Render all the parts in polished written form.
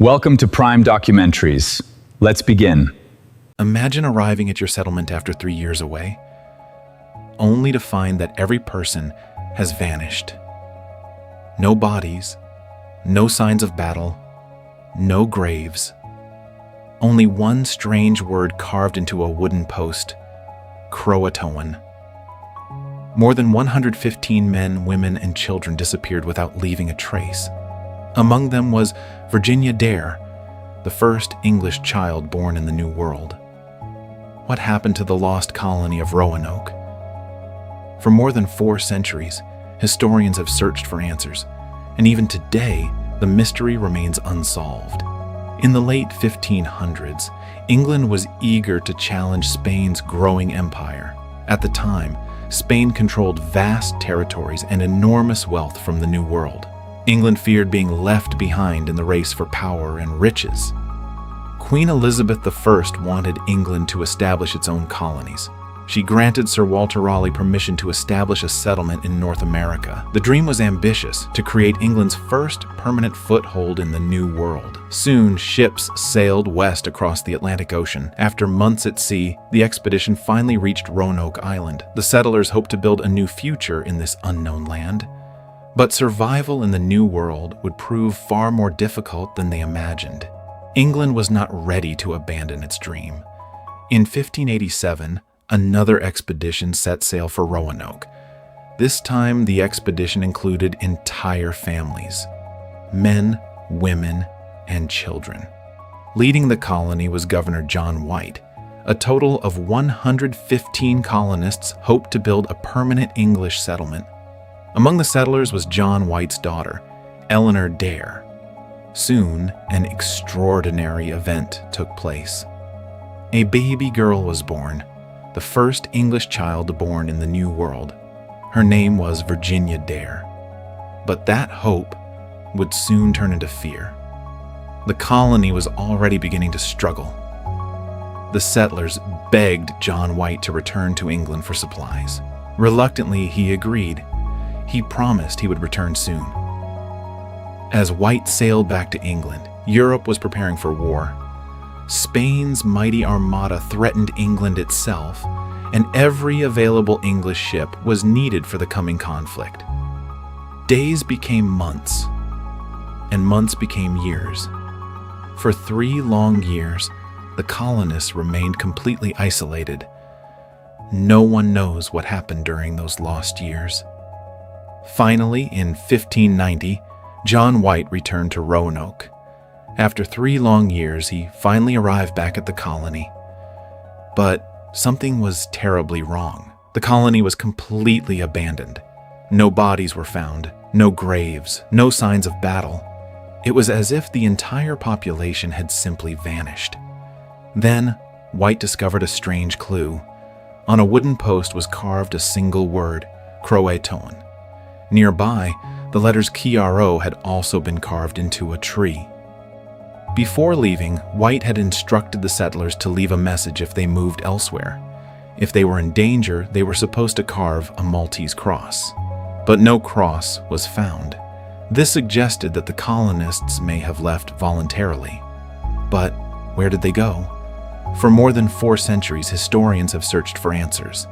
Welcome to Prime Documentaries. Let's begin. Imagine arriving at your settlement after 3 years away, only to find that every person has vanished. No bodies, no signs of battle, no graves. Only one strange word carved into a wooden post: CROATOAN. More than 115 men, women, and children disappeared without leaving a trace. Among them was Virginia Dare, the first English child born in the New World. What happened to the Lost Colony of Roanoke? For more than 4 centuries, historians have searched for answers, and even today, the mystery remains unsolved. In the late 1500s, England was eager to challenge Spain's growing empire. At the time, Spain controlled vast territories and enormous wealth from the New World. England feared being left behind in the race for power and riches. Queen Elizabeth I wanted England to establish its own colonies. She granted Sir Walter Raleigh permission to establish a settlement in North America. The dream was ambitious: to create England's first permanent foothold in the New World. Soon, ships sailed west across the Atlantic Ocean. After months at sea, the expedition finally reached Roanoke Island. The settlers hoped to build a new future in this unknown land. But survival in the New World would prove far more difficult than they imagined. England was not ready to abandon its dream. In 1587, another expedition set sail for Roanoke. This time, the expedition included entire families: men, women, and children. Leading the colony was Governor John White. A total of 115 colonists hoped to build a permanent English settlement. Among the settlers was John White's daughter, Eleanor Dare. Soon, an extraordinary event took place. A baby girl was born, the first English child born in the New World. Her name was Virginia Dare. But that hope would soon turn into fear. The colony was already beginning to struggle. The settlers begged John White to return to England for supplies. Reluctantly, he agreed. He promised he would return soon. As White sailed back to England, Europe was preparing for war. Spain's mighty armada threatened England itself, and every available English ship was needed for the coming conflict. Days became months, and months became years. For 3 long years, the colonists remained completely isolated. No one knows what happened during those lost years. Finally, in 1590, John White returned to Roanoke. After 3 long years, he finally arrived back at the colony. But something was terribly wrong. The colony was completely abandoned. No bodies were found, no graves, no signs of battle. It was as if the entire population had simply vanished. Then, White discovered a strange clue. On a wooden post was carved a single word: CROATOAN. Nearby, the letters CRO had also been carved into a tree. Before leaving, White had instructed the settlers to leave a message if they moved elsewhere. If they were in danger, they were supposed to carve a Maltese cross. But no cross was found. This suggested that the colonists may have left voluntarily. But where did they go? For more than 4 centuries, historians have searched for answers.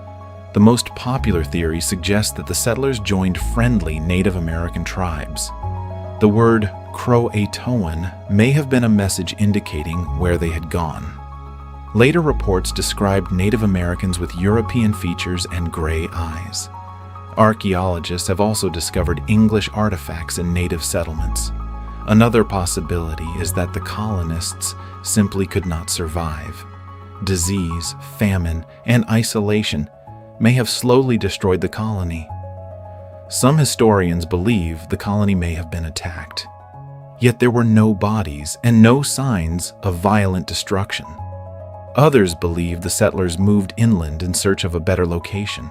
The most popular theory suggests that the settlers joined friendly Native American tribes. The word CROATOAN may have been a message indicating where they had gone. Later reports described Native Americans with European features and gray eyes. Archaeologists have also discovered English artifacts in native settlements. Another possibility is that the colonists simply could not survive. Disease, famine, and isolation may have slowly destroyed the colony. Some historians believe the colony may have been attacked. Yet there were no bodies and no signs of violent destruction. Others believe the settlers moved inland in search of a better location.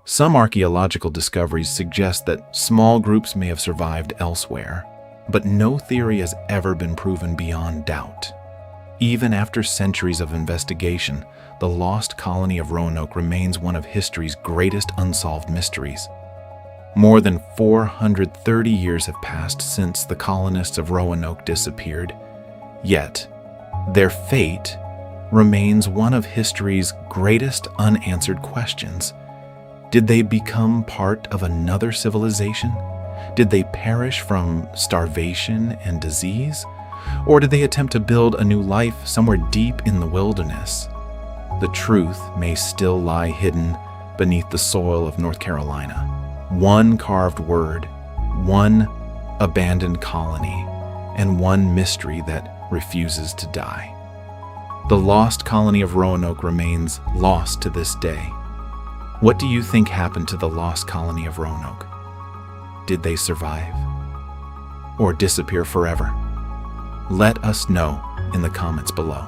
Some archaeological discoveries suggest that small groups may have survived elsewhere, but no theory has ever been proven beyond doubt. Even after centuries of investigation, the Lost Colony of Roanoke remains one of history's greatest unsolved mysteries. More than 430 years have passed since the colonists of Roanoke disappeared, Yet, their fate remains one of history's greatest unanswered questions. Did they become part of another civilization? Did they perish from starvation and disease? Or did they attempt to build a new life somewhere deep in the wilderness? The truth may still lie hidden beneath the soil of North Carolina. One carved word, one abandoned colony, and one mystery that refuses to die. The Lost Colony of Roanoke remains lost to this day. What do you think happened to the Lost Colony of Roanoke? Did they survive? Or disappear forever? Let us know in the comments below.